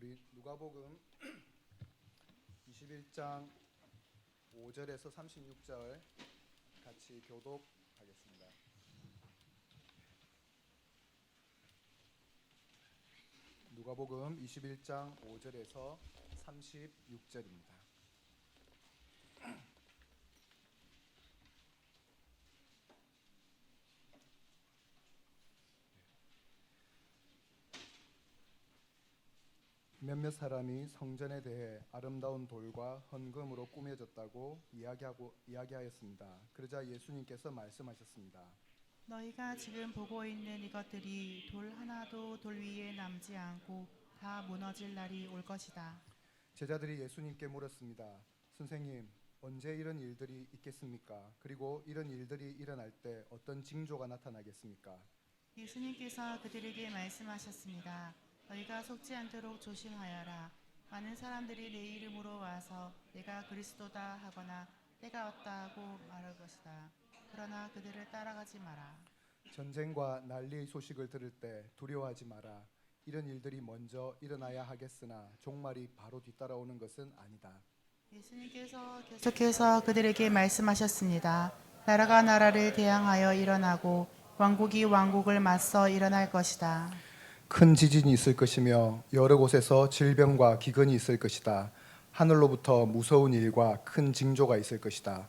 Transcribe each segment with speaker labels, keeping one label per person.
Speaker 1: 우리 누가복음 21장 5절에서 36절 같이 교독하겠습니다. 누가복음 21장 5절에서 36절입니다. 몇몇 사람이 성전에 대해 아름다운 돌과 헌금으로 꾸며졌다고 이야기하였습니다. 그러자 예수님께서 말씀하셨습니다.
Speaker 2: 너희가 지금 보고 있는 이것들이 돌 하나도 돌 위에 남지 않고 다 무너질 날이 올 것이다.
Speaker 1: 제자들이 예수님께 물었습니다. 선생님, 언제 이런 일들이 있겠습니까? 그리고 이런 일들이 일어날 때 어떤 징조가 나타나겠습니까?
Speaker 2: 예수님께서 그들에게 말씀하셨습니다. 너희가 속지 않도록 조심하여라. 많은 사람들이 내 이름으로 와서 내가 그리스도다 하거나 때가 왔다 하고 말할 것이다. 그러나 그들을 따라가지 마라.
Speaker 1: 전쟁과 난리의 소식을 들을 때 두려워하지 마라. 이런 일들이 먼저 일어나야 하겠으나 종말이 바로 뒤따라오는 것은 아니다.
Speaker 2: 예수님께서 계속해서 그들에게 말씀하셨습니다. 나라가 나라를 대항하여 일어나고 왕국이 왕국을 맞서 일어날 것이다.
Speaker 1: 큰 지진이 있을 것이며 여러 곳에서 질병과 기근이 있을 것이다. 하늘로부터 무서운 일과 큰 징조가 있을 것이다.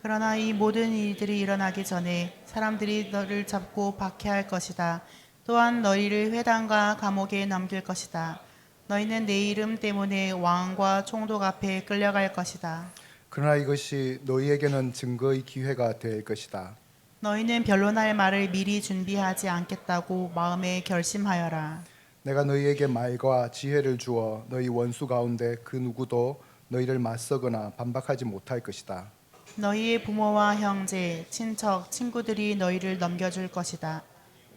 Speaker 2: 그러나 이 모든 일들이 일어나기 전에 사람들이 너를 잡고 박해할 것이다. 또한 너희를 회당과 감옥에 넘길 것이다. 너희는 내 이름 때문에 왕과 총독 앞에 끌려갈 것이다.
Speaker 1: 그러나 이것이 너희에게는 증거의 기회가 될 것이다.
Speaker 2: 너희는 변론할 말을 미리 준비하지 않겠다고 마음에 결심하여라.
Speaker 1: 내가 너희에게 말과 지혜를 주어 너희 원수 가운데 그 누구도 너희를 맞서거나 반박하지 못할 것이다.
Speaker 2: 너희의 부모와 형제, 친척, 친구들이 너희를 넘겨줄 것이다.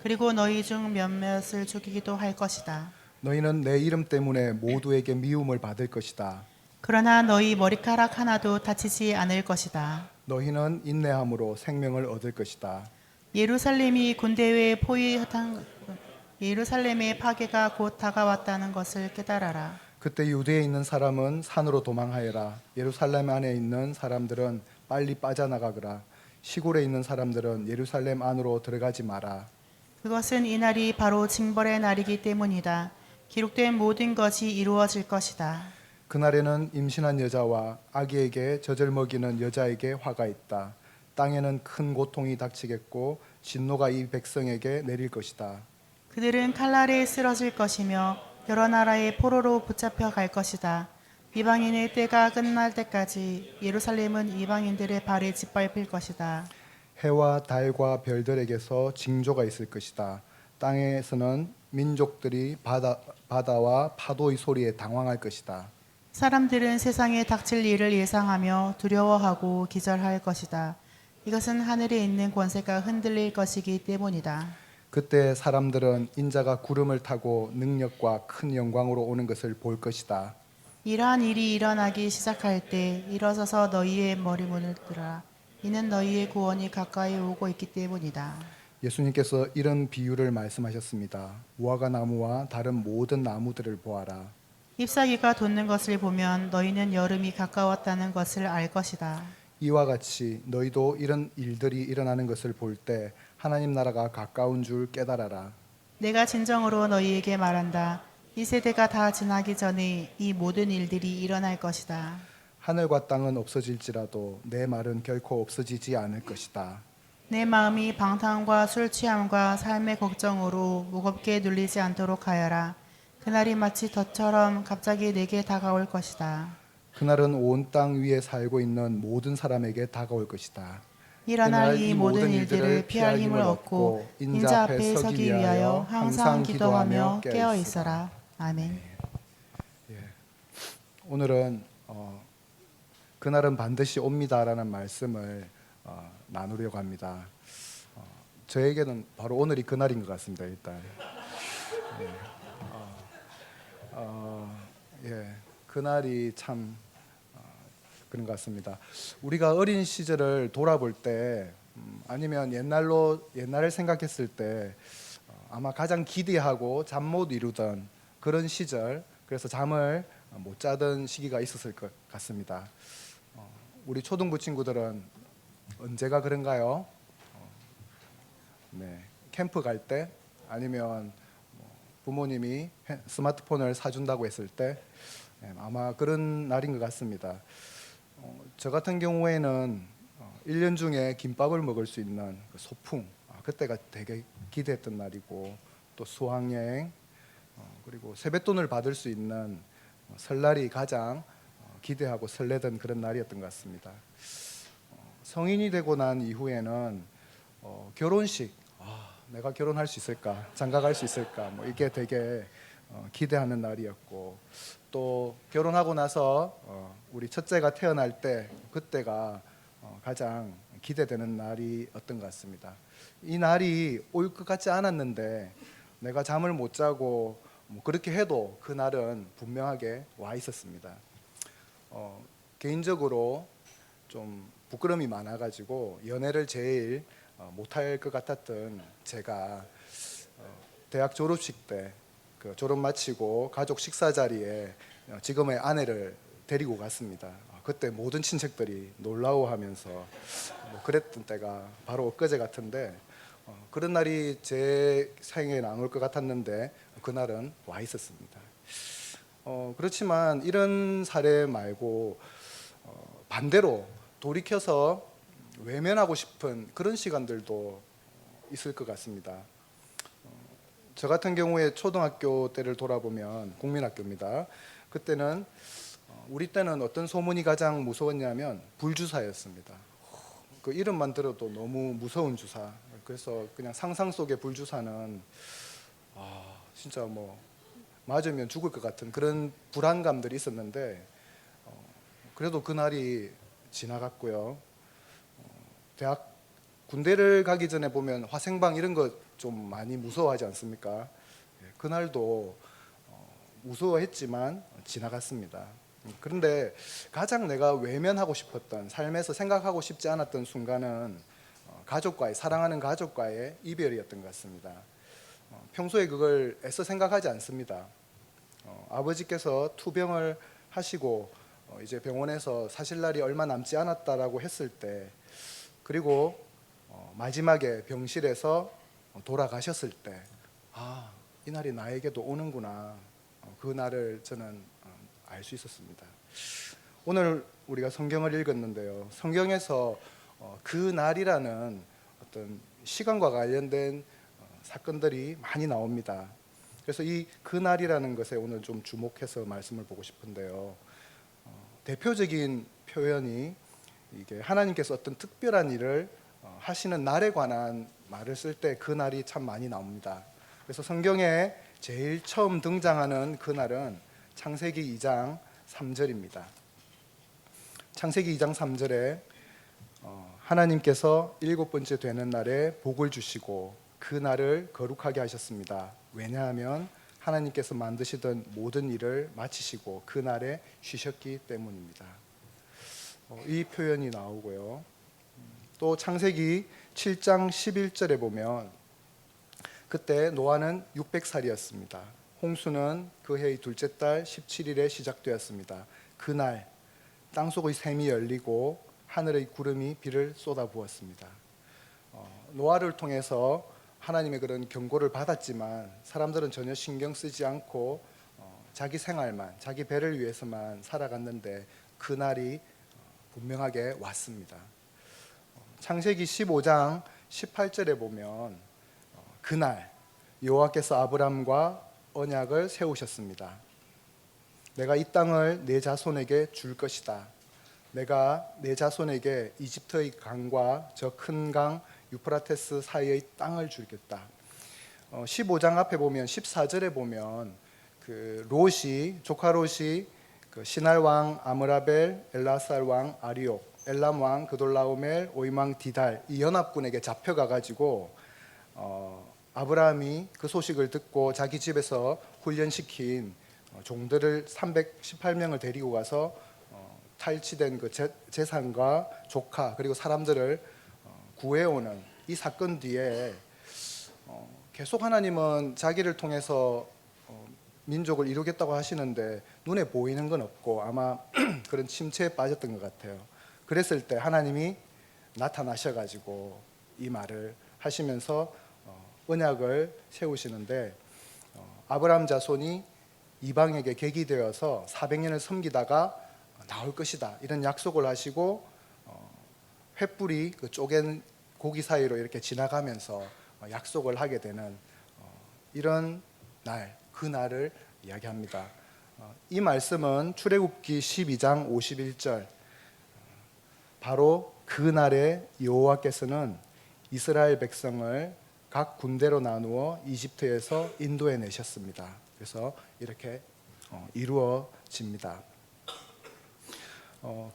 Speaker 2: 그리고 너희 중 몇몇을 죽이기도 할 것이다.
Speaker 1: 너희는 내 이름 때문에 모두에게 미움을 받을 것이다.
Speaker 2: 그러나 너희 머리카락 하나도 다치지 않을 것이다.
Speaker 1: 너희는 인내함으로 생명을 얻을 것이다.
Speaker 2: 예루살렘이 군대의 예루살렘의 파괴가 곧 다가왔다는 것을 깨달아라.
Speaker 1: 그때 유대에 있는 사람은 산으로 도망하여라. 예루살렘 안에 있는 사람들은 빨리 빠져나가거라. 시골에 있는 사람들은 예루살렘 안으로 들어가지 마라.
Speaker 2: 그것은 이 날이 바로 징벌의 날이기 때문이다. 기록된 모든 것이 이루어질 것이다.
Speaker 1: 그날에는 임신한 여자와 아기에게 젖을 먹이는 여자에게 화가 있다. 땅에는 큰 고통이 닥치겠고 진노가 이 백성에게 내릴 것이다.
Speaker 2: 그들은 칼날에 쓰러질 것이며 여러 나라의 포로로 붙잡혀 갈 것이다. 이방인의 때가 끝날 때까지 예루살렘은 이방인들의 발에 짓밟힐 것이다.
Speaker 1: 해와 달과 별들에게서 징조가 있을 것이다. 땅에서는 민족들이 바다와 파도의 소리에 당황할 것이다.
Speaker 2: 사람들은 세상에 닥칠 일을 예상하며 두려워하고 기절할 것이다. 이것은 하늘에 있는 권세가 흔들릴 것이기 때문이다.
Speaker 1: 그때 사람들은 인자가 구름을 타고 능력과 큰 영광으로 오는 것을 볼 것이다.
Speaker 2: 이러한 일이 일어나기 시작할 때 일어서서 너희의 머리문을 들어라. 이는 너희의 구원이 가까이 오고 있기 때문이다.
Speaker 1: 예수님께서 이런 비유를 말씀하셨습니다. 무화과 나무와 다른 모든 나무들을 보아라.
Speaker 2: 잎사귀가 돋는 것을 보면 너희는 여름이 가까웠다는 것을 알 것이다.
Speaker 1: 이와 같이 너희도 이런 일들이 일어나는 것을 볼 때 하나님 나라가 가까운 줄 깨달아라.
Speaker 2: 내가 진정으로 너희에게 말한다. 이 세대가 다 지나기 전에 이 모든 일들이 일어날 것이다.
Speaker 1: 하늘과 땅은 없어질지라도 내 말은 결코 없어지지 않을 것이다.
Speaker 2: 내 마음이 방탕과 술 취함과 삶의 걱정으로 무겁게 눌리지 않도록 하여라. 그날이 마치 덫처럼 갑자기 내게 다가올 것이다.
Speaker 1: 그날은 온 땅 위에 살고 있는 모든 사람에게 다가올 것이다.
Speaker 2: 일어날 이 모든 일들을 피할 힘을 얻고 인자 앞에 서기 위하여 항상 기도하며 깨어 있어라. 아멘.
Speaker 1: 오늘은 그날은 반드시 옵니다라는 말씀을 나누려고 합니다. 저에게는 바로 오늘이 그날인 것 같습니다. 일단 그날이 참 그런 것 같습니다. 우리가 어린 시절을 돌아볼 때 아니면 옛날을 생각했을 때 아마 가장 기대하고 잠 못 이루던 그런 시절, 그래서 잠을 못 자던 시기가 있었을 것 같습니다. 우리 초등부 친구들은 언제가 그런가요? 네, 캠프 갈 때 아니면 부모님이 스마트폰을 사준다고 했을 때 아마 그런 날인 것 같습니다. 저 같은 경우에는 1년 중에 김밥을 먹을 수 있는 그 소풍, 그때가 되게 기대했던 날이고, 또 수학여행, 그리고 세뱃돈을 받을 수 있는 설날이 가장 기대하고 설레던 그런 날이었던 것 같습니다. 성인이 되고 난 이후에는 결혼식, 내가 결혼할 수 있을까, 장가갈 수 있을까, 뭐 이게 되게 기대하는 날이었고, 또 결혼하고 나서 우리 첫째가 태어날 때 그때가 가장 기대되는 날이었던 것 같습니다. 이 날이 올 것 같지 않았는데 내가 잠을 못 자고 뭐 그렇게 해도 그 날은 분명하게 와 있었습니다. 개인적으로 좀 부끄러움이 많아가지고 연애를 제일 못할 것 같았던 제가 대학 졸업식 때 그 졸업 마치고 가족 식사 자리에 지금의 아내를 데리고 갔습니다. 그때 모든 친척들이 놀라워하면서 뭐 그랬던 때가 바로 엊그제 같은데 그런 날이 제 생에는 안 올 것 같았는데 그날은 와 있었습니다. 그렇지만 이런 사례 말고 반대로 돌이켜서 외면하고 싶은 그런 시간들도 있을 것 같습니다. 저 같은 경우에 초등학교 때를 돌아보면 국민학교입니다. 그때는 우리 때는 어떤 소문이 가장 무서웠냐면 불주사였습니다. 그 이름만 들어도 너무 무서운 주사. 그래서 그냥 상상 속의 불주사는 진짜 뭐 맞으면 죽을 것 같은 그런 불안감들이 있었는데 그래도 그날이 지나갔고요. 대학 군대를 가기 전에 보면 화생방 이런 거 좀 많이 무서워하지 않습니까? 그날도 무서워했지만 지나갔습니다. 그런데 가장 내가 외면하고 싶었던 삶에서 생각하고 싶지 않았던 순간은 사랑하는 가족과의 이별이었던 것 같습니다. 평소에 그걸 애써 생각하지 않습니다. 아버지께서 투병을 하시고 이제 병원에서 사실 날이 얼마 남지 않았다라고 했을 때, 그리고 마지막에 병실에서 돌아가셨을 때, 이 날이 나에게도 오는구나. 그 날을 저는 알 수 있었습니다. 오늘 우리가 성경을 읽었는데요. 성경에서 그 날이라는 어떤 시간과 관련된 사건들이 많이 나옵니다. 그래서 이 그 날이라는 것에 오늘 좀 주목해서 말씀을 보고 싶은데요. 대표적인 표현이 이게 하나님께서 어떤 특별한 일을 하시는 날에 관한 말을 쓸 때 그 날이 참 많이 나옵니다. 그래서 성경에 제일 처음 등장하는 그 날은 창세기 2장 3절입니다. 창세기 2장 3절에 하나님께서 7번째 되는 날에 복을 주시고 그 날을 거룩하게 하셨습니다. 왜냐하면 하나님께서 만드시던 모든 일을 마치시고 그 날에 쉬셨기 때문입니다. 이 표현이 나오고요. 또 창세기 7장 11절에 보면 그때 노아는 600살이었습니다. 홍수는 그 해의 둘째 달 17일에 시작되었습니다. 그날 땅속의 샘이 열리고 하늘의 구름이 비를 쏟아부었습니다. 노아를 통해서 하나님의 그런 경고를 받았지만 사람들은 전혀 신경 쓰지 않고 자기 생활만, 자기 배를 위해서만 살아갔는데 그날이 분명하게 왔습니다. 창세기 15장 18절에 보면 그날 여호와께서 아브람과 언약을 세우셨습니다. 내가 이 땅을 내 자손에게 줄 것이다. 내가 내 자손에게 이집트의 강과 저 큰 강 유프라테스 사이의 땅을 주겠다. 15장 앞에 보면 14절에 보면 그 롯이 조카 롯이 그 시날 왕 아므라벨, 엘라살 왕 아리옥, 엘람 왕 그돌라오멜, 오임 왕 디달 이 연합군에게 잡혀가 가지고 아브라함이 그 소식을 듣고 자기 집에서 훈련시킨 종들을 318명을 데리고 가서 탈취된 그 재산과 조카 그리고 사람들을 구해오는 이 사건 뒤에 계속 하나님은 자기를 통해서 민족을 이루겠다고 하시는데 눈에 보이는 건 없고 아마 그런 침체에 빠졌던 것 같아요. 그랬을 때 하나님이 나타나셔가지고 이 말을 하시면서 언약을 세우시는데 아브라함 자손이 이방에게 객이 되어서 400년을 섬기다가 나올 것이다 이런 약속을 하시고 횃불이 그 쪼갠 고기 사이로 이렇게 지나가면서 약속을 하게 되는 이런 날, 그 날을 이야기합니다. 이 말씀은 출애굽기 12장 51절 바로 그 날에 여호와께서는 이스라엘 백성을 각 군대로 나누어 이집트에서 인도해 내셨습니다. 그래서 이렇게 이루어집니다.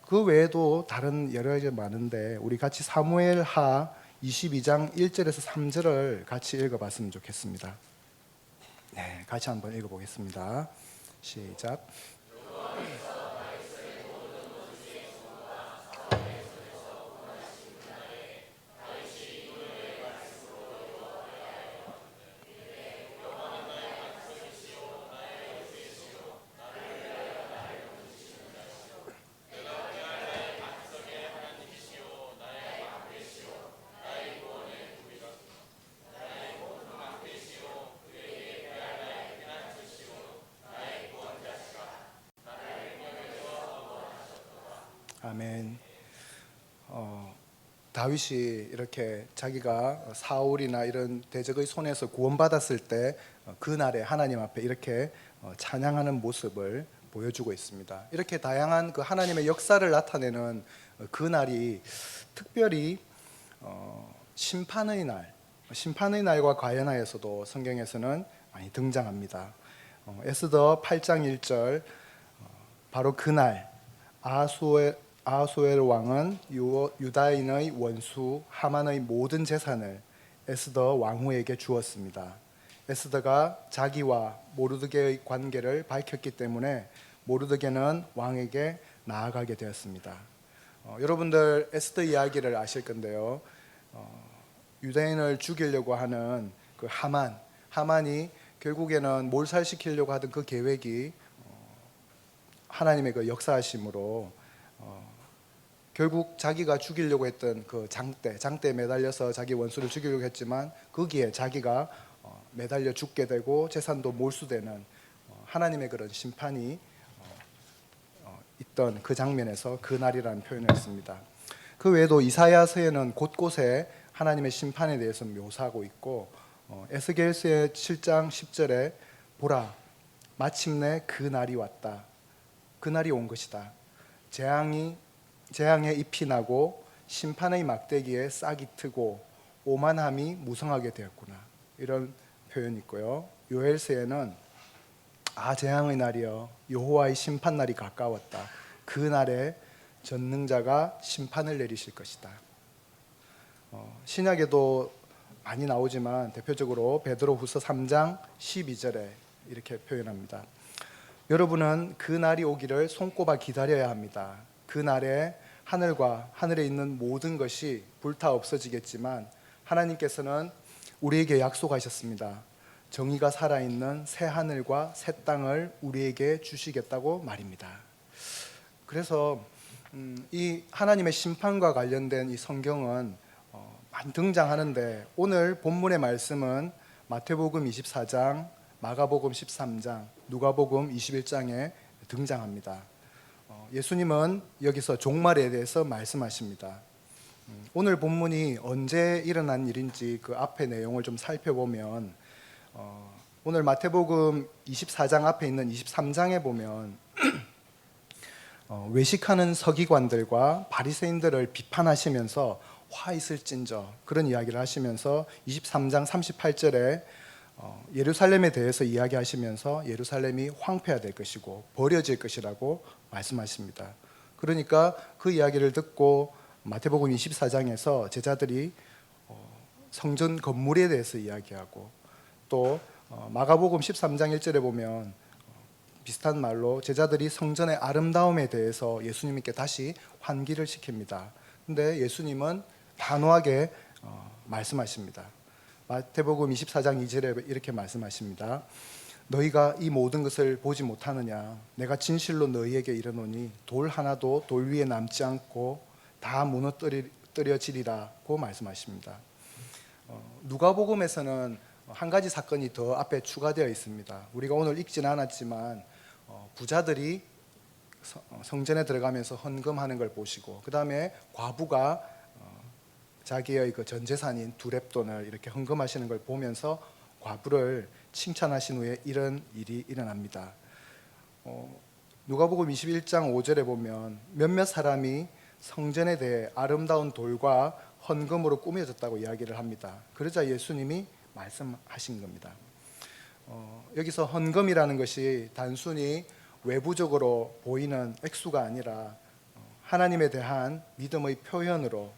Speaker 1: 그 외에도 다른 여러 가지 많은데 우리 같이 사무엘하 22장 1절에서 3절을 같이 읽어봤으면 좋겠습니다. 네, 같이 한번 읽어보겠습니다. 시작. 아멘. 다윗이 이렇게 자기가 사울이나 이런 대적의 손에서 구원받았을 때 그 날에 하나님 앞에 이렇게 찬양하는 모습을 보여주고 있습니다. 이렇게 다양한 그 하나님의 역사를 나타내는 그 날이 특별히 심판의 날, 심판의 날과 관련하여서도 성경에서는 많이 등장합니다. 에스더 8장 1절 바로 그날 아하수엘 왕은 유다인의 원수 하만의 모든 재산을 에스더 왕후에게 주었습니다. 에스더가 자기와 모르드게의 관계를 밝혔기 때문에 모르드게는 왕에게 나아가게 되었습니다. 여러분들 에스더 이야기를 아실 건데요. 유다인을 죽이려고 하는 그 하만이 결국에는 몰살시키려고 하던 그 계획이 하나님의 그 역사하심으로 결국 자기가 죽이려고 했던 그 장대에 매달려서 자기 원수를 죽이려고 했지만 거기에 자기가 매달려 죽게 되고 재산도 몰수되는 하나님의 그런 심판이 있던 그 장면에서 그 날이라는 표현을 했습니다. 그 외에도 이사야서에는 곳곳에 하나님의 심판에 대해서 묘사하고 있고 에스겔서의 7장 10절에 보라 마침내 그 날이 왔다. 그 날이 온 것이다. 재앙에 잎이 나고 심판의 막대기에 싹이 트고 오만함이 무성하게 되었구나. 이런 표현이 있고요. 요엘서에는 재앙의 날이여 여호와의 심판 날이 가까웠다. 그 날에 전능자가 심판을 내리실 것이다. 신약에도 많이 나오지만 대표적으로 베드로후서 3장 12절에 이렇게 표현합니다. 여러분은 그 날이 오기를 손꼽아 기다려야 합니다. 그 날에 하늘과 하늘에 있는 모든 것이 불타 없어지겠지만 하나님께서는 우리에게 약속하셨습니다. 정의가 살아있는 새 하늘과 새 땅을 우리에게 주시겠다고 말입니다. 그래서 이 하나님의 심판과 관련된 이 성경은 많이 등장하는데 오늘 본문의 말씀은 마태복음 24장, 마가복음 13장, 누가복음 21장에 등장합니다. 예수님은 여기서 종말에 대해서 말씀하십니다. 오늘 본문이 언제 일어난 일인지 그 앞의 내용을 좀 살펴보면 오늘 마태복음 24장 앞에 있는 23장에 보면 외식하는 서기관들과 바리새인들을 비판하시면서 화 있을진저 그런 이야기를 하시면서 23장 38절에 예루살렘에 대해서 이야기하시면서 예루살렘이 황폐화될 것이고 버려질 것이라고 말씀하십니다. 그러니까 그 이야기를 듣고 마태복음 24장에서 제자들이 성전 건물에 대해서 이야기하고 또 마가복음 13장 1절에 보면 비슷한 말로 제자들이 성전의 아름다움에 대해서 예수님께 다시 환기를 시킵니다. 근데 예수님은 단호하게 말씀하십니다. 마태복음 24장 2절에 이렇게 말씀하십니다. 너희가 이 모든 것을 보지 못하느냐? 내가 진실로 너희에게 이르노니 돌 하나도 돌 위에 남지 않고 다 무너뜨려지리라고 말씀하십니다. 누가복음에서는 한 가지 사건이 더 앞에 추가되어 있습니다. 우리가 오늘 읽지는 않았지만 부자들이 성전에 들어가면서 헌금하는 걸 보시고, 그 다음에 과부가 자기의 그 전 재산인 두렙돈을 이렇게 헌금하시는 걸 보면서 과부를 칭찬하신 후에 이런 일이 일어납니다. 누가복음 21장 5절에 보면 몇몇 사람이 성전에 대해 아름다운 돌과 헌금으로 꾸며졌다고 이야기를 합니다. 그러자 예수님이 말씀하신 겁니다. 여기서 헌금이라는 것이 단순히 외부적으로 보이는 액수가 아니라 하나님에 대한 믿음의 표현으로,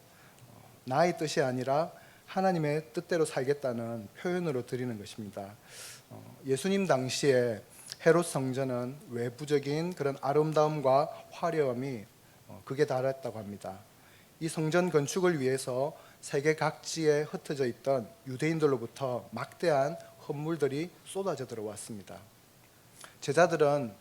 Speaker 1: 나의 뜻이 아니라 하나님의 뜻대로 살겠다는 표현으로 드리는 것입니다. 예수님 당시에 헤롯 성전은 외부적인 그런 아름다움과 화려함이 극에 달했다고 합니다. 이 성전 건축을 위해서 세계 각지에 흩어져 있던 유대인들로부터 막대한 헌물들이 쏟아져 들어왔습니다. 제자들은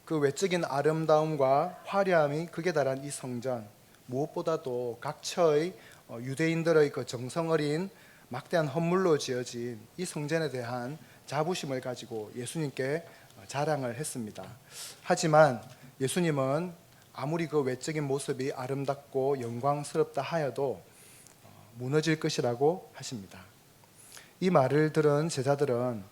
Speaker 1: 그 외적인 아름다움과 화려함이 극에 달한 이 성전, 무엇보다도 각처의 유대인들의 그 정성 어린 막대한 헌물로 지어진 이 성전에 대한 자부심을 가지고 예수님께 자랑을 했습니다. 하지만 예수님은 아무리 그 외적인 모습이 아름답고 영광스럽다 하여도 무너질 것이라고 하십니다. 이 말을 들은 제자들은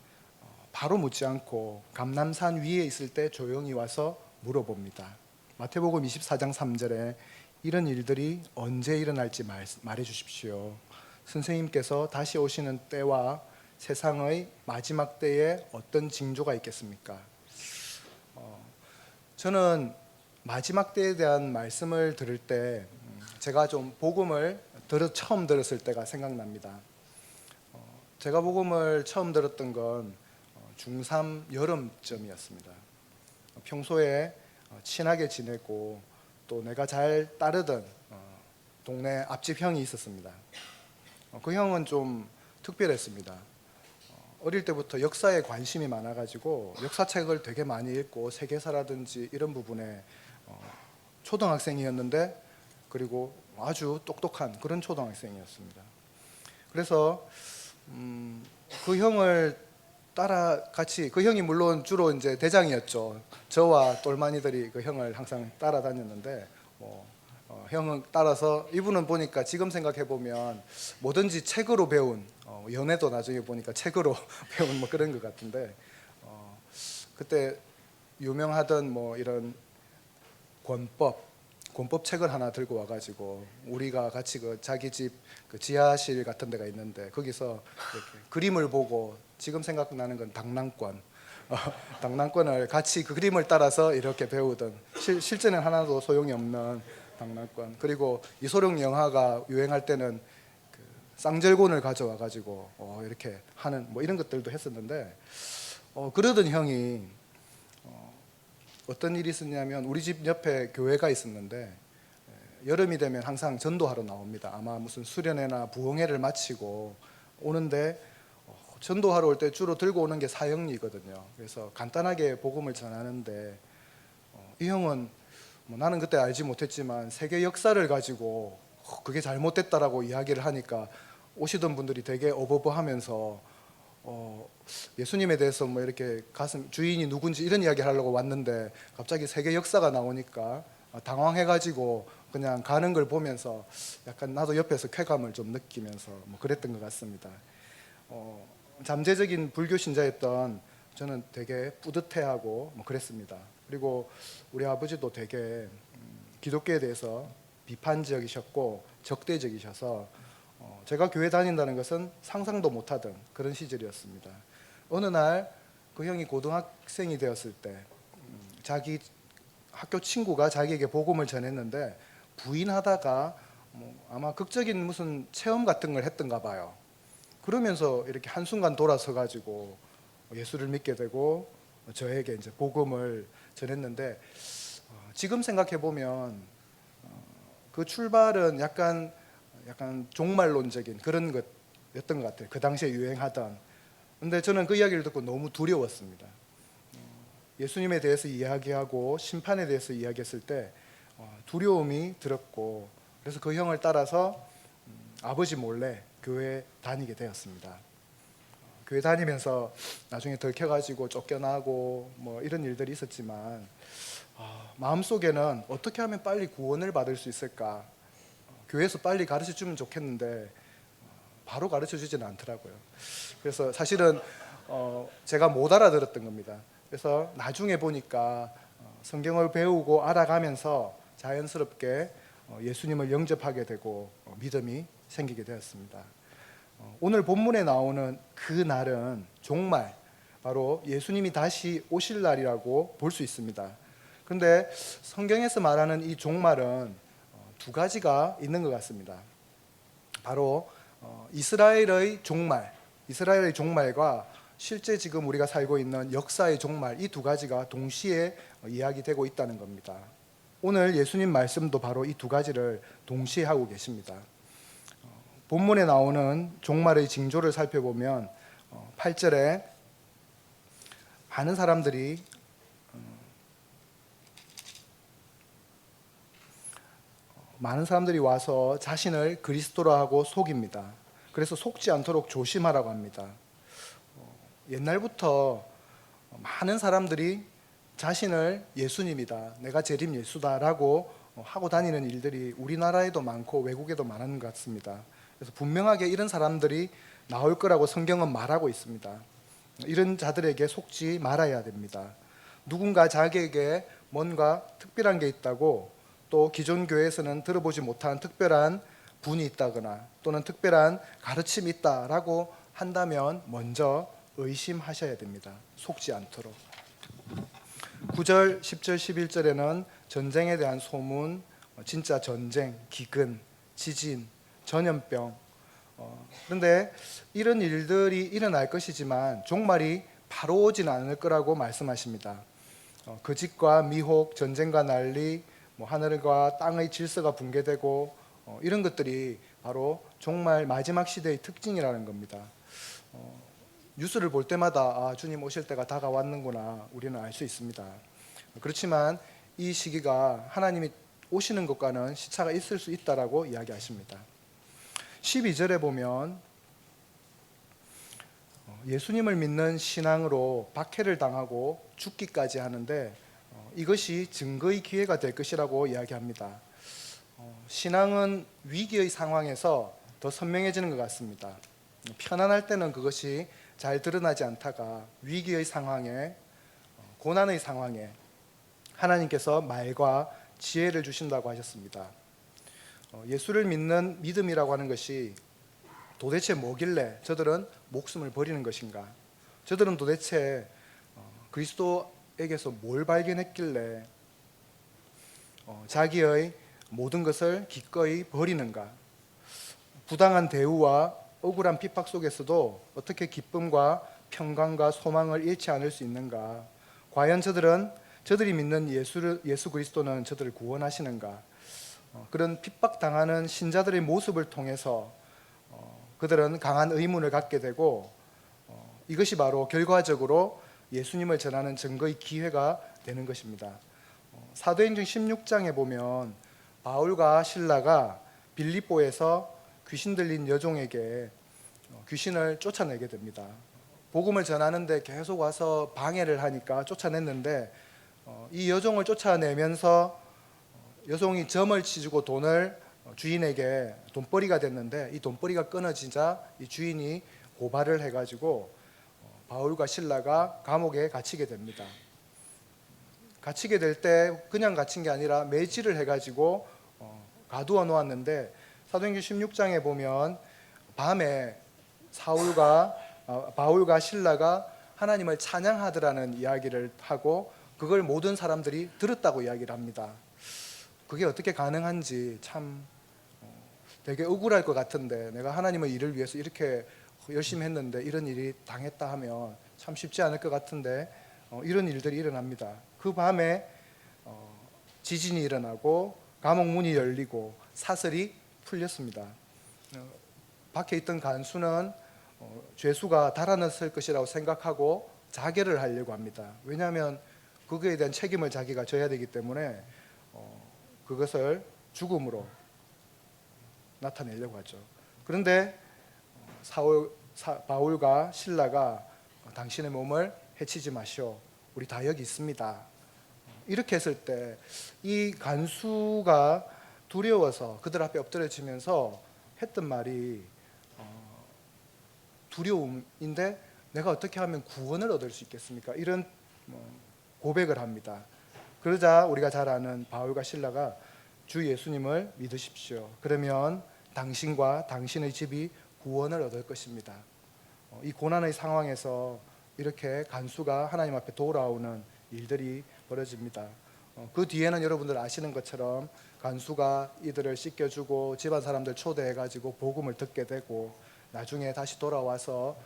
Speaker 1: 바로 묻지 않고 감람산 위에 있을 때 조용히 와서 물어봅니다. 마태복음 24장 3절에 이런 일들이 언제 일어날지 말해 주십시오. 선생님께서 다시 오시는 때와 세상의 마지막 때에 어떤 징조가 있겠습니까? 저는 마지막 때에 대한 말씀을 들을 때 제가 좀 복음을 처음 들었을 때가 생각납니다. 제가 복음을 처음 들었던 건 중3 여름쯤이었습니다. 평소에 친하게 지내고 또 내가 잘 따르던 동네 앞집 형이 있었습니다. 그 형은 좀 특별했습니다. 어릴 때부터 역사에 관심이 많아가지고 역사책을 되게 많이 읽고 세계사라든지 이런 부분에 초등학생이었는데, 그리고 아주 똑똑한 그런 초등학생이었습니다. 그래서 그 형을 따라 같이, 그 형이 물론 주로 이제 대장이었죠. 저와 똘마니들이 그 형을 항상 따라다녔는데 형은 따라서, 이분은 보니까 지금 생각해 보면 뭐든지 책으로 배운, 연애도 나중에 보니까 책으로 배운 뭐 그런 것 같은데, 그때 유명하던 뭐 이런 권법 책을 하나 들고 와가지고 우리가 같이 그 자기 집 그 지하실 같은 데가 있는데 거기서 이렇게 그림을 보고, 지금 생각나는 건 당랑권, 당랑권을 같이 그 그림을 따라서 이렇게 배우던, 실제는 하나도 소용이 없는 당랑권. 그리고 이소룡 영화가 유행할 때는 그 쌍절곤을 가져와가지고 이렇게 하는 뭐 이런 것들도 했었는데, 그러던 형이 어떤 일이 있었냐면, 우리 집 옆에 교회가 있었는데 여름이 되면 항상 전도하러 나옵니다. 아마 무슨 수련회나 부흥회를 마치고 오는데 전도하러 올 때 주로 들고 오는 게 사형리거든요. 그래서 간단하게 복음을 전하는데 이 형은 뭐 나는 그때 알지 못했지만 세계 역사를 가지고 그게 잘못됐다라고 이야기를 하니까 오시던 분들이 되게 어버버하면서 예수님에 대해서 뭐 이렇게 주인이 누군지 이런 이야기 하려고 왔는데 갑자기 세계 역사가 나오니까 당황해가지고 그냥 가는 걸 보면서 약간 나도 옆에서 쾌감을 좀 느끼면서 뭐 그랬던 것 같습니다. 잠재적인 불교 신자였던 저는 되게 뿌듯해하고 뭐 그랬습니다. 그리고 우리 아버지도 되게 기독교에 대해서 비판적이셨고 적대적이셔서 제가 교회 다닌다는 것은 상상도 못하던 그런 시절이었습니다. 어느 날 그 형이 고등학생이 되었을 때 자기 학교 친구가 자기에게 복음을 전했는데 부인하다가 아마 극적인 무슨 체험 같은 걸 했던가 봐요. 그러면서 이렇게 한순간 돌아서 가지고 예수를 믿게 되고 저에게 이제 복음을 전했는데, 지금 생각해 보면 그 출발은 약간 종말론적인 그런 것이었던 것 같아요. 그 당시에 유행하던 근데 저는 그 이야기를 듣고 너무 두려웠습니다. 예수님에 대해서 이야기하고 심판에 대해서 이야기했을 때 두려움이 들었고, 그래서 그 형을 따라서 아버지 몰래 교회 다니게 되었습니다. 교회 다니면서 나중에 들켜가지고 쫓겨나고 뭐 이런 일들이 있었지만 마음속에는 어떻게 하면 빨리 구원을 받을 수 있을까, 교회에서 빨리 가르쳐 주면 좋겠는데 바로 가르쳐 주지는 않더라고요. 그래서 사실은 제가 못 알아들었던 겁니다. 그래서 나중에 보니까 성경을 배우고 알아가면서 자연스럽게 예수님을 영접하게 되고 믿음이 생기게 되었습니다. 오늘 본문에 나오는 그 날은 종말, 바로 예수님이 다시 오실 날이라고 볼 수 있습니다. 그런데 성경에서 말하는 이 종말은 두 가지가 있는 것 같습니다. 바로 이스라엘의 종말과 실제 지금 우리가 살고 있는 역사의 종말, 이 두 가지가 동시에 이야기되고 있다는 겁니다. 오늘 예수님 말씀도 바로 이 두 가지를 동시에 하고 계십니다. 본문에 나오는 종말의 징조를 살펴보면 8절에 많은 사람들이 와서 자신을 그리스도라 하고 속입니다. 그래서 속지 않도록 조심하라고 합니다. 옛날부터 많은 사람들이 자신을 예수님이다, 내가 재림 예수다라고 하고 다니는 일들이 우리나라에도 많고 외국에도 많은 것 같습니다. 그래서 분명하게 이런 사람들이 나올 거라고 성경은 말하고 있습니다. 이런 자들에게 속지 말아야 됩니다. 누군가 자기에게 뭔가 특별한 게 있다고, 또 기존 교회에서는 들어보지 못한 특별한 분이 있다거나 또는 특별한 가르침이 있다라고 한다면 먼저 의심하셔야 됩니다. 속지 않도록. 9절, 10절, 11절에는 전쟁에 대한 소문, 진짜 전쟁, 기근, 지진, 전염병, 그런데 이런 일들이 일어날 것이지만 종말이 바로 오진 않을 거라고 말씀하십니다. 거짓과 미혹, 전쟁과 난리, 하늘과 땅의 질서가 붕괴되고 이런 것들이 바로 종말 마지막 시대의 특징이라는 겁니다. 뉴스를 볼 때마다 주님 오실 때가 다가왔는구나 우리는 알 수 있습니다. 그렇지만 이 시기가 하나님이 오시는 것과는 시차가 있을 수 있다라고 이야기하십니다. 12절에 보면 예수님을 믿는 신앙으로 박해를 당하고 죽기까지 하는데 이것이 증거의 기회가 될 것이라고 이야기합니다. 신앙은 위기의 상황에서 더 선명해지는 것 같습니다. 편안할 때는 그것이 잘 드러나지 않다가 위기의 상황에, 고난의 상황에 하나님께서 말과 지혜를 주신다고 하셨습니다. 예수를 믿는 믿음이라고 하는 것이 도대체 뭐길래 저들은 목숨을 버리는 것인가? 저들은 도대체 그리스도에게서 뭘 발견했길래 자기의 모든 것을 기꺼이 버리는가? 부당한 대우와 억울한 핍박 속에서도 어떻게 기쁨과 평강과 소망을 잃지 않을 수 있는가? 과연 저들이 믿는 예수 그리스도는 저들을 구원하시는가? 그런 핍박당하는 신자들의 모습을 통해서 그들은 강한 의문을 갖게 되고 이것이 바로 결과적으로 예수님을 전하는 증거의 기회가 되는 것입니다. 사도행전 16장에 보면 바울과 실라가 빌립보에서 귀신 들린 여종에게 귀신을 쫓아내게 됩니다. 복음을 전하는데 계속 와서 방해를 하니까 쫓아냈는데 이 여종을 쫓아내면서 여종이 점을 치주고 돈을 주인에게 돈벌이가 됐는데 이 돈벌이가 끊어지자 이 주인이 고발을 해가지고 바울과 실라가 감옥에 갇히게 됩니다. 갇히게 될 때 그냥 갇힌 게 아니라 매질을 해가지고 가두어 놓았는데 사도행전 16장에 보면 밤에 바울과 실라가 하나님을 찬양하더라는 이야기를 하고 그걸 모든 사람들이 들었다고 이야기를 합니다. 그게 어떻게 가능한지 참 되게 억울할 것 같은데, 내가 하나님의 일을 위해서 이렇게 열심히 했는데 이런 일이 당했다 하면 참 쉽지 않을 것 같은데 이런 일들이 일어납니다. 그 밤에 지진이 일어나고 감옥 문이 열리고 사슬이 풀렸습니다. 밖에 있던 간수는 죄수가 달아났을 것이라고 생각하고 자결을 하려고 합니다. 왜냐하면 그거에 대한 책임을 자기가 져야 되기 때문에 그것을 죽음으로 나타내려고 하죠. 그런데 바울과 실라가 당신의 몸을 해치지 마시오. 우리 다 여기 있습니다. 이렇게 했을 때 이 간수가 두려워서 그들 앞에 엎드려지면서 했던 말이 두려움인데 내가 어떻게 하면 구원을 얻을 수 있겠습니까? 이런 고백을 합니다. 그러자 우리가 잘 아는 바울과 실라가 주 예수님을 믿으십시오. 그러면 당신과 당신의 집이 구원을 얻을 것입니다. 이 고난의 상황에서 이렇게 간수가 하나님 앞에 돌아오는 일들이 벌어집니다. 그 뒤에는 여러분들 아시는 것처럼 간수가 이들을 씻겨주고 집안 사람들 초대해가지고 복음을 듣게 되고 나중에 다시 돌아와서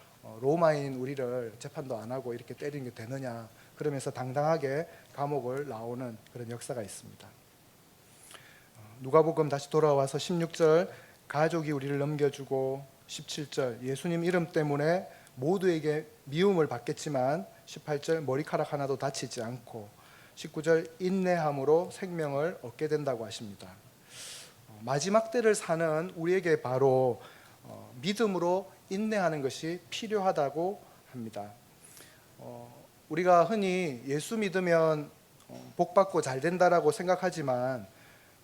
Speaker 1: 로마인 우리를 재판도 안 하고 이렇게 때리는 게 되느냐 그러면서 당당하게 감옥을 나오는 그런 역사가 있습니다. 누가복음 다시 돌아와서 16절 가족이 우리를 넘겨주고 17절 예수님 이름 때문에 모두에게 미움을 받겠지만 18절 머리카락 하나도 다치지 않고 19절 인내함으로 생명을 얻게 된다고 하십니다. 마지막 때를 사는 우리에게 바로 믿음으로 인내하는 것이 필요하다고 합니다. 우리가 흔히 예수 믿으면 복 받고 잘 된다라고 생각하지만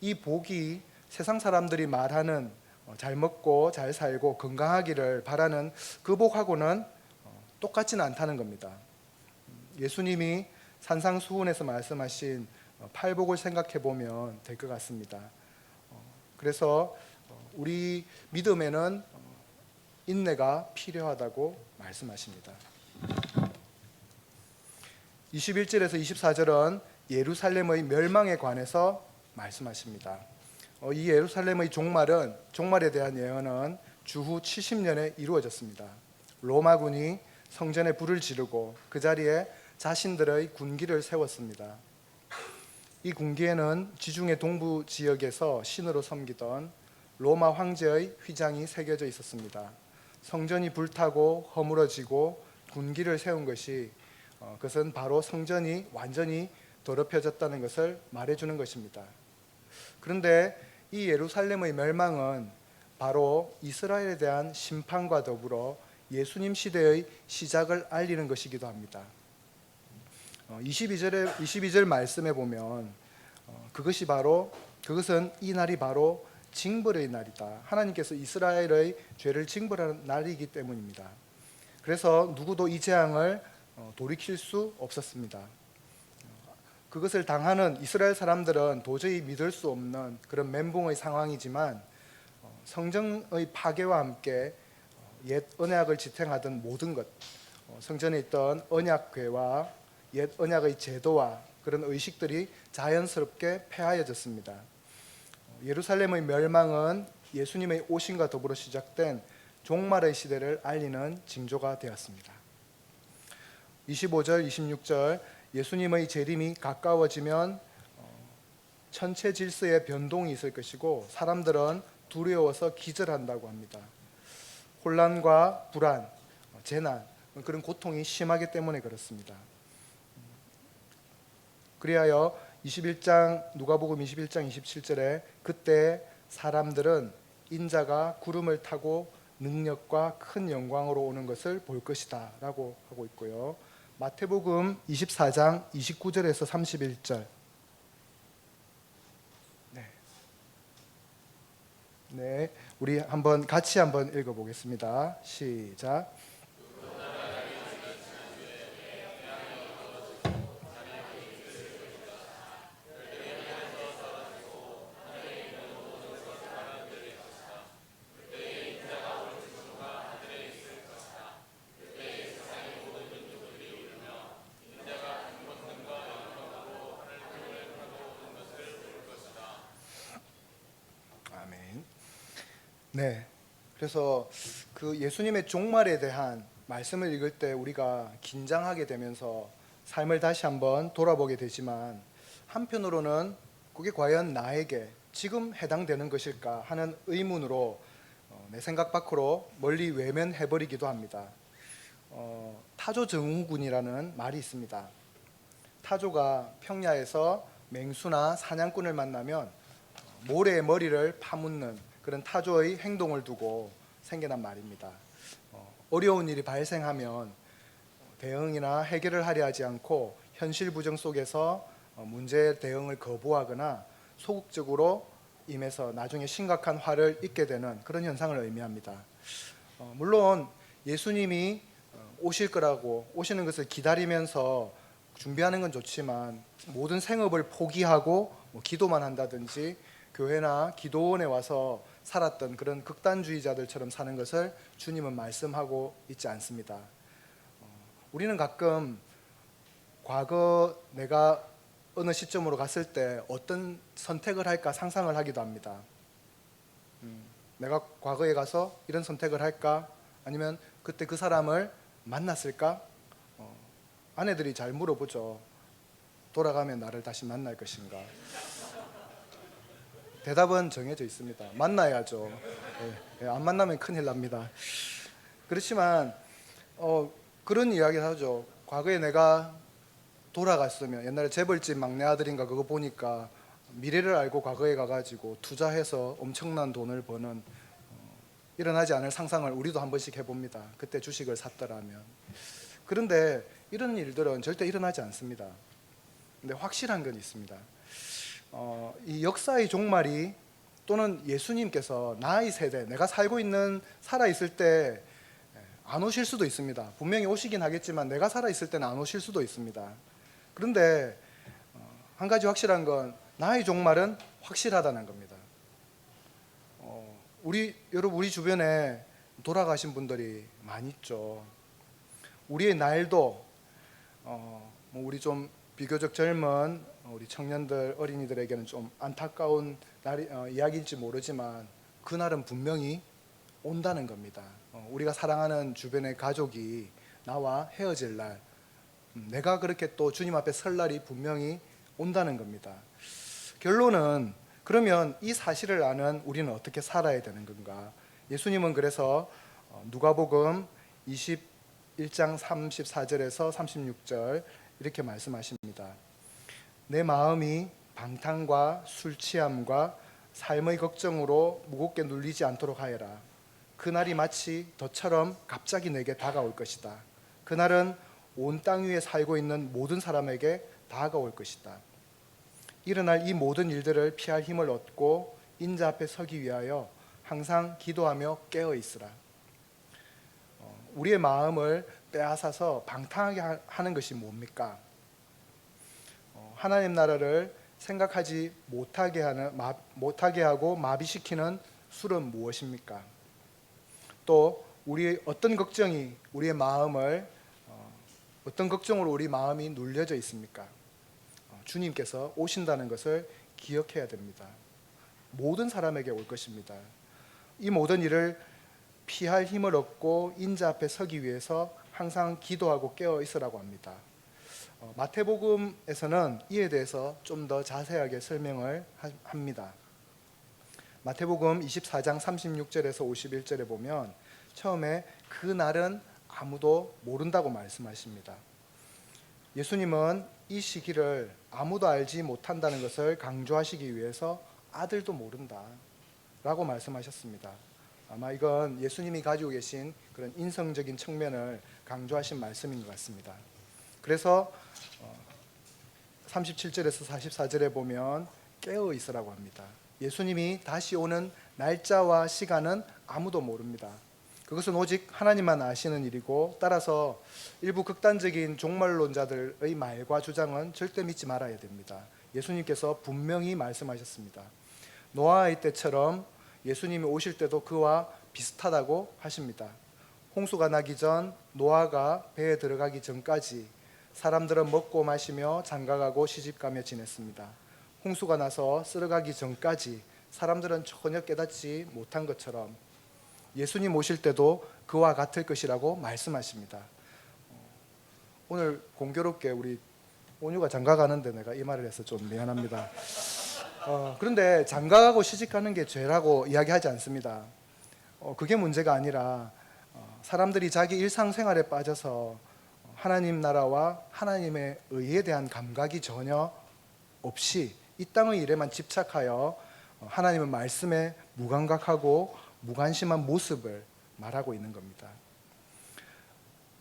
Speaker 1: 이 복이 세상 사람들이 말하는 잘 먹고 잘 살고 건강하기를 바라는 그 복하고는 똑같지는 않다는 겁니다. 예수님이 산상수훈에서 말씀하신 팔복을 생각해 보면 될 것 같습니다. 그래서 우리 믿음에는 인내가 필요하다고 말씀하십니다. 21절에서 24절은 예루살렘의 멸망에 관해서 말씀하십니다. 이 예루살렘의 종말에 대한 예언은 주후 70년에 이루어졌습니다. 로마군이 성전에 불을 지르고 그 자리에 자신들의 군기를 세웠습니다. 이 군기에는 지중해 동부 지역에서 신으로 섬기던 로마 황제의 휘장이 새겨져 있었습니다. 성전이 불타고 허물어지고 군기를 세운 것이 그것은 바로 성전이 완전히 더럽혀졌다는 것을 말해주는 것입니다. 그런데 이 예루살렘의 멸망은 바로 이스라엘에 대한 심판과 더불어 예수님 시대의 시작을 알리는 것이기도 합니다. 22절 말씀에 보면 그것은 이 날이 바로 징벌의 날이다. 하나님께서 이스라엘의 죄를 징벌하는 날이기 때문입니다. 그래서 누구도 이 재앙을 돌이킬 수 없었습니다. 그것을 당하는 이스라엘 사람들은 도저히 믿을 수 없는 그런 멘붕의 상황이지만 성전의 파괴와 함께 옛 언약을 지탱하던 모든 것, 성전에 있던 언약궤와 옛 언약의 제도와 그런 의식들이 자연스럽게 폐하여졌습니다. 예루살렘의 멸망은 예수님의 오심과 더불어 시작된 종말의 시대를 알리는 징조가 되었습니다. 25절, 26절 예수님의 재림이 가까워지면 천체 질서에 변동이 있을 것이고 사람들은 두려워서 기절한다고 합니다. 혼란과 불안, 재난, 그런 고통이 심하기 때문에 그렇습니다. 그리하여 누가복음 21장 27절에 그때 사람들은 인자가 구름을 타고 능력과 큰 영광으로 오는 것을 볼 것이다 라고 하고 있고요. 마태복음 24장 29절에서 31절 네, 우리 같이 한번 읽어보겠습니다. 시작. 아멘. 네. 그래서 그 예수님의 종말에 대한 말씀을 읽을 때 우리가 긴장하게 되면서 삶을 다시 한번 돌아보게 되지만 한편으로는 그게 과연 나에게 지금 해당되는 것일까 하는 의문으로 내 생각 밖으로 멀리 외면해버리기도 합니다. 타조 증후군이라는 말이 있습니다. 타조가 평야에서 맹수나 사냥꾼을 만나면 모래의 머리를 파묻는 그런 타조의 행동을 두고 생겨난 말입니다. 어려운 일이 발생하면 대응이나 해결을 하려 하지 않고 현실 부정 속에서 문제 대응을 거부하거나 소극적으로 임해서 나중에 심각한 화를 입게 되는 그런 현상을 의미합니다. 물론 예수님이 오실 거라고 오시는 것을 기다리면서 준비하는 건 좋지만 모든 생업을 포기하고 기도만 한다든지 교회나 기도원에 와서 살았던 그런 극단주의자들처럼 사는 것을 주님은 말씀하고 있지 않습니다. 우리는 가끔 과거 내가 어느 시점으로 갔을 때 어떤 선택을 할까 상상을 하기도 합니다. 내가 과거에 가서 이런 선택을 할까? 아니면 그때 그 사람을 만났을까? 아내들이 잘 물어보죠. 돌아가면 나를 다시 만날 것인가? 대답은 정해져 있습니다. 만나야죠. 안 만나면 큰일 납니다. 그렇지만 그런 이야기를 하죠. 과거에 내가 돌아갔으면, 옛날에 재벌집 막내 아들인가 그거 보니까 미래를 알고 과거에 가가지고 투자해서 엄청난 돈을 버는 일어나지 않을 상상을 우리도 한 번씩 해봅니다. 그때 주식을 샀더라면. 그런데 이런 일들은 절대 일어나지 않습니다. 근데 확실한 건 있습니다. 이 역사의 종말이 또는 예수님께서 나의 세대, 내가 살아있을 때 안 오실 수도 있습니다. 분명히 오시긴 하겠지만 내가 살아있을 때는 안 오실 수도 있습니다. 그런데 한 가지 확실한 건 나의 종말은 확실하다는 겁니다. 여러분 우리 주변에 돌아가신 분들이 많이 있죠. 우리의 날도 우리 좀 비교적 젊은 우리 청년들, 어린이들에게는 좀 안타까운 이야기일지 모르지만 그날은 분명히 온다는 겁니다. 우리가 사랑하는 주변의 가족이 나와 헤어질 날, 내가 그렇게 또 주님 앞에 설 날이 분명히 온다는 겁니다. 결론은 그러면 이 사실을 아는 우리는 어떻게 살아야 되는 건가? 예수님은 그래서 누가복음 21장 34절에서 36절 이렇게 말씀하십니다. 내 마음이 방탕과 술 취함과 삶의 걱정으로 무겁게 눌리지 않도록 하여라. 그날이 마치 덫처럼 갑자기 내게 다가올 것이다. 그날은 온 땅 위에 살고 있는 모든 사람에게 다가올 것이다. 일어날 이 모든 일들을 피할 힘을 얻고 인자 앞에 서기 위하여 항상 기도하며 깨어 있으라. 우리의 마음을 빼앗아서 방탕하게 하는 것이 뭡니까? 하나님 나라를 생각하지 못하게 하고 마비시키는 술은 무엇입니까? 또 우리의 어떤 걱정이 우리의 마음을 어떤 걱정으로 우리 마음이 눌려져 있습니까? 주님께서 오신다는 것을 기억해야 됩니다. 모든 사람에게 올 것입니다. 이 모든 일을 피할 힘을 얻고 인자 앞에 서기 위해서 항상 기도하고 깨어 있으라고 합니다. 마태복음에서는 이에 대해서 좀 더 자세하게 설명을 합니다. 마태복음 24장 36절에서 51절에 보면 처음에 그 날은 아무도 모른다고 말씀하십니다. 예수님은 이 시기를 아무도 알지 못한다는 것을 강조하시기 위해서 아들도 모른다 라고 말씀하셨습니다. 아마 이건 예수님이 가지고 계신 그런 인성적인 측면을 강조하신 말씀인 것 같습니다. 그래서 37절에서 44절에 보면 깨어 있으라고 합니다. 예수님이 다시 오는 날짜와 시간은 아무도 모릅니다. 그것은 오직 하나님만 아시는 일이고 따라서 일부 극단적인 종말론자들의 말과 주장은 절대 믿지 말아야 됩니다. 예수님께서 분명히 말씀하셨습니다. 노아의 때처럼 예수님이 오실 때도 그와 비슷하다고 하십니다. 홍수가 나기 전 노아가 배에 들어가기 전까지 사람들은 먹고 마시며 장가가고 시집가며 지냈습니다. 홍수가 나서 쓸어가기 전까지 사람들은 전혀 깨닫지 못한 것처럼 예수님 오실 때도 그와 같을 것이라고 말씀하십니다. 오늘 공교롭게 우리 온유가 장가가는데 내가 이 말을 해서 좀 미안합니다. 그런데 장가가고 시집가는 게 죄라고 이야기하지 않습니다. 그게 문제가 아니라 사람들이 자기 일상생활에 빠져서 하나님 나라와 하나님의 의에 대한 감각이 전혀 없이 이 땅의 일에만 집착하여 하나님의 말씀에 무감각하고 무관심한 모습을 말하고 있는 겁니다.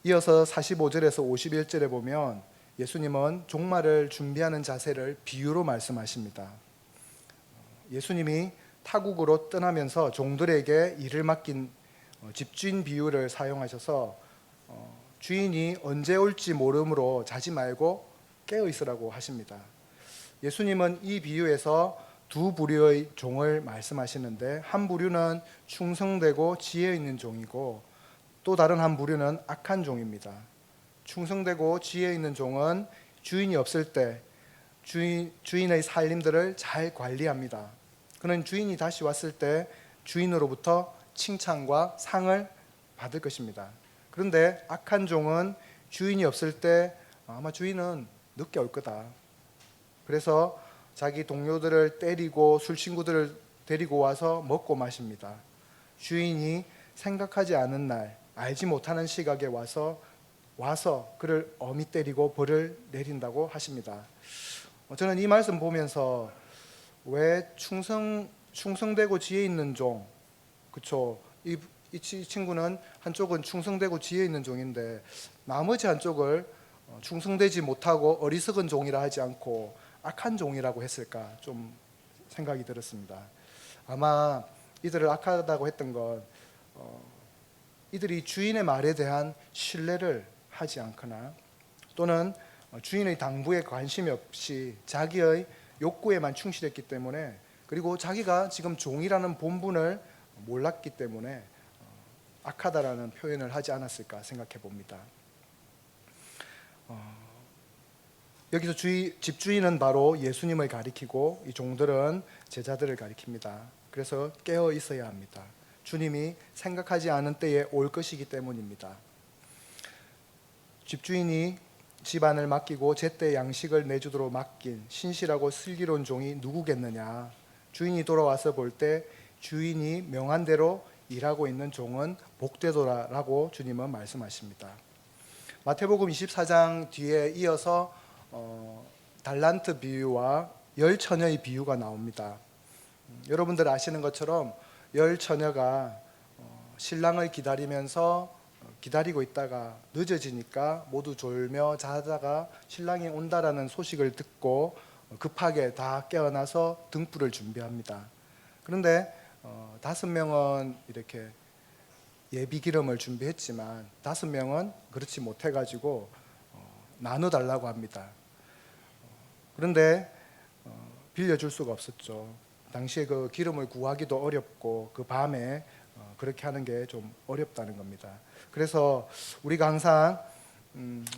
Speaker 1: 이어서 45절에서 51절에 보면 예수님은 종말을 준비하는 자세를 비유로 말씀하십니다. 예수님이 타국으로 떠나면서 종들에게 일을 맡긴 집주인 비유를 사용하셔서 주인이 언제 올지 모르므로 자지 말고 깨어 있으라고 하십니다. 예수님은 이 비유에서 두 부류의 종을 말씀하시는데, 한 부류는 충성되고 지혜 있는 종이고 또 다른 한 부류는 악한 종입니다. 충성되고 지혜 있는 종은 주인이 없을 때 주인의 살림들을 잘 관리합니다. 그는 주인이 다시 왔을 때 주인으로부터 칭찬과 상을 받을 것입니다. 그런데 악한 종은 주인이 없을 때 아마 주인은 늦게 올 거다. 그래서 자기 동료들을 때리고 술친구들을 데리고 와서 먹고 마십니다. 주인이 생각하지 않은 날, 알지 못하는 시각에 와서 그를 엄히 때리고 벌을 내린다고 하십니다. 저는 이 말씀 보면서 왜 충성되고 지혜 있는 종, 그렇죠? 이 친구는 한쪽은 충성되고 지혜 있는 종인데 나머지 한쪽을 충성되지 못하고 어리석은 종이라 하지 않고 악한 종이라고 했을까 좀 생각이 들었습니다. 아마 이들을 악하다고 했던 건 이들이 주인의 말에 대한 신뢰를 하지 않거나 또는 주인의 당부에 관심이 없이 자기의 욕구에만 충실했기 때문에, 그리고 자기가 지금 종이라는 본분을 몰랐기 때문에 악하다라는 표현을 하지 않았을까 생각해 봅니다. 여기서 집주인은 바로 예수님을 가리키고 이 종들은 제자들을 가리킵니다. 그래서 깨어 있어야 합니다. 주님이 생각하지 않은 때에 올 것이기 때문입니다. 집주인이 집안을 맡기고 제때 양식을 내주도록 맡긴 신실하고 슬기로운 종이 누구겠느냐. 주인이 돌아와서 볼 때 주인이 명한 대로 일하고 있는 종은 복되도라라고 주님은 말씀하십니다. 마태복음 24장 뒤에 이어서 달란트 비유와 열 처녀의 비유가 나옵니다. 여러분들 아시는 것처럼 열 처녀가 신랑을 기다리고 있다가 늦어지니까 모두 졸며 자다가 신랑이 온다라는 소식을 듣고 급하게 다 깨어나서 등불을 준비합니다. 그런데 5명은 이렇게 예비 기름을 준비했지만 5명은 그렇지 못해가지고 나눠달라고 합니다. 그런데 빌려줄 수가 없었죠. 당시에 그 기름을 구하기도 어렵고 그 밤에 그렇게 하는 게 좀 어렵다는 겁니다. 그래서 우리가 항상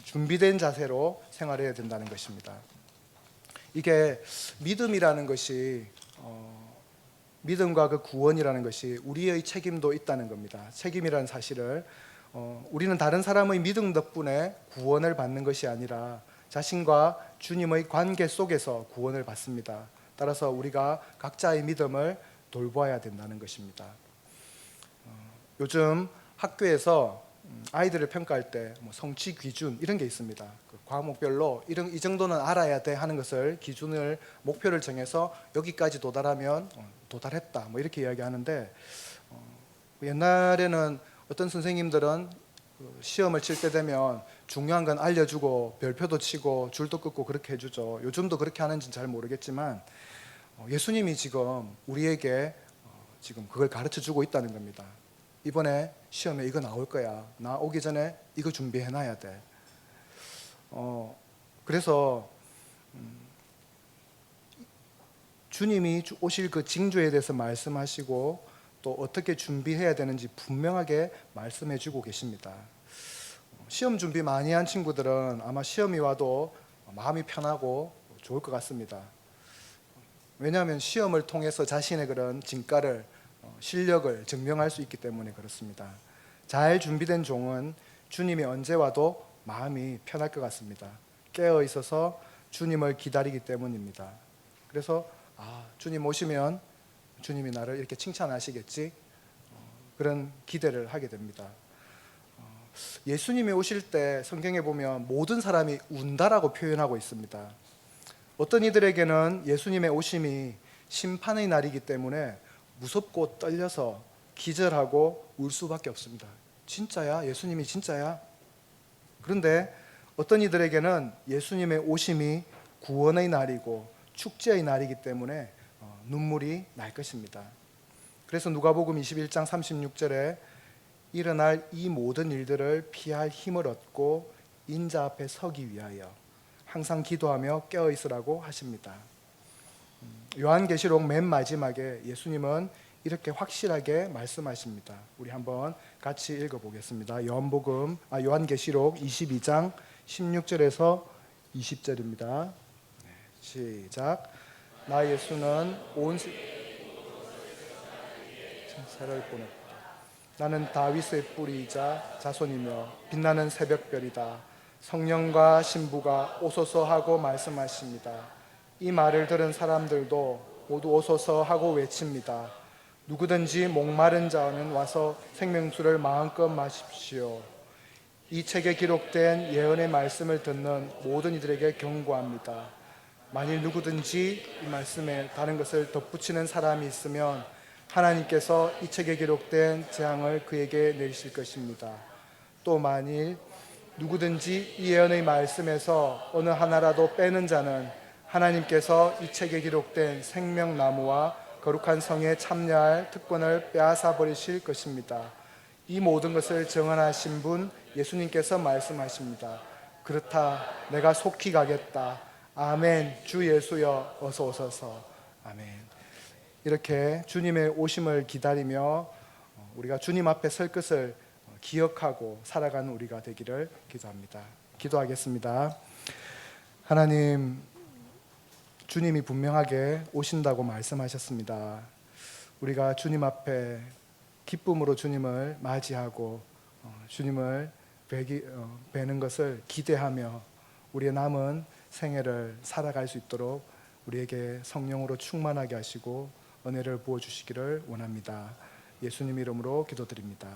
Speaker 1: 준비된 자세로 생활해야 된다는 것입니다. 이게 믿음이라는 것이 믿음과 그 구원이라는 것이 우리의 책임도 있다는 겁니다. 책임이라는 사실을 우리는 다른 사람의 믿음 덕분에 구원을 받는 것이 아니라 자신과 주님의 관계 속에서 구원을 받습니다. 따라서 우리가 각자의 믿음을 돌보아야 된다는 것입니다. 요즘 학교에서 아이들을 평가할 때 성취 기준 이런 게 있습니다. 그 과목별로 이 정도는 알아야 돼 하는 것을 기준을 목표를 정해서 여기까지 도달하면 도달했다 이렇게 이야기하는데, 옛날에는 어떤 선생님들은 시험을 칠 때 되면 중요한 건 알려주고 별표도 치고 줄도 긋고 그렇게 해주죠. 요즘도 그렇게 하는지는 잘 모르겠지만 예수님이 지금 우리에게 지금 그걸 가르쳐주고 있다는 겁니다. 이번에 시험에 이거 나올 거야. 나 오기 전에 이거 준비해놔야 돼. 그래서 주님이 오실 그 징조에 대해서 말씀하시고 또 어떻게 준비해야 되는지 분명하게 말씀해주고 계십니다. 시험 준비 많이 한 친구들은 아마 시험이 와도 마음이 편하고 좋을 것 같습니다. 왜냐하면 시험을 통해서 자신의 그런 진가를 실력을 증명할 수 있기 때문에 그렇습니다. 잘 준비된 종은 주님이 언제 와도 마음이 편할 것 같습니다. 깨어 있어서 주님을 기다리기 때문입니다. 그래서 주님 오시면 주님이 나를 이렇게 칭찬하시겠지, 그런 기대를 하게 됩니다. 예수님이 오실 때 성경에 보면 모든 사람이 운다라고 표현하고 있습니다. 어떤 이들에게는 예수님의 오심이 심판의 날이기 때문에 무섭고 떨려서 기절하고 울 수밖에 없습니다. 진짜야? 예수님이 진짜야? 그런데 어떤 이들에게는 예수님의 오심이 구원의 날이고 축제의 날이기 때문에 눈물이 날 것입니다. 그래서 누가복음 21장 36절에 일어날 이 모든 일들을 피할 힘을 얻고 인자 앞에 서기 위하여 항상 기도하며 깨어 있으라고 하십니다. 요한계시록 맨 마지막에 예수님은 이렇게 확실하게 말씀하십니다. 우리 한번 같이 읽어보겠습니다. 요한계시록 22장 16절에서 20절입니다. 시작. 나 예수는 온 세상을 보냈다. 나는 다윗의 뿌리이자 자손이며 빛나는 새벽별이다. 성령과 신부가 오소서 하고 말씀하십니다. 이 말을 들은 사람들도 모두 오소서 하고 외칩니다. 누구든지 목마른 자는 와서 생명수를 마음껏 마십시오. 이 책에 기록된 예언의 말씀을 듣는 모든 이들에게 경고합니다. 만일 누구든지 이 말씀에 다른 것을 덧붙이는 사람이 있으면 하나님께서 이 책에 기록된 재앙을 그에게 내리실 것입니다. 또 만일 누구든지 이 예언의 말씀에서 어느 하나라도 빼는 자는 하나님께서 이 책에 기록된 생명나무와 거룩한 성에 참여할 특권을 빼앗아 버리실 것입니다. 이 모든 것을 정언하신 분 예수님께서 말씀하십니다. 그렇다, 내가 속히 가겠다. 아멘. 주 예수여 어서 오소서. 아멘. 이렇게 주님의 오심을 기다리며 우리가 주님 앞에 설 것을 기억하고 살아가는 우리가 되기를 기도합니다. 기도하겠습니다. 하나님, 주님이 분명하게 오신다고 말씀하셨습니다. 우리가 주님 앞에 기쁨으로 주님을 맞이하고 주님을 뵈는 것을 기대하며 우리의 남은 생애를 살아갈 수 있도록 우리에게 성령으로 충만하게 하시고 은혜를 부어주시기를 원합니다. 예수님 이름으로 기도드립니다.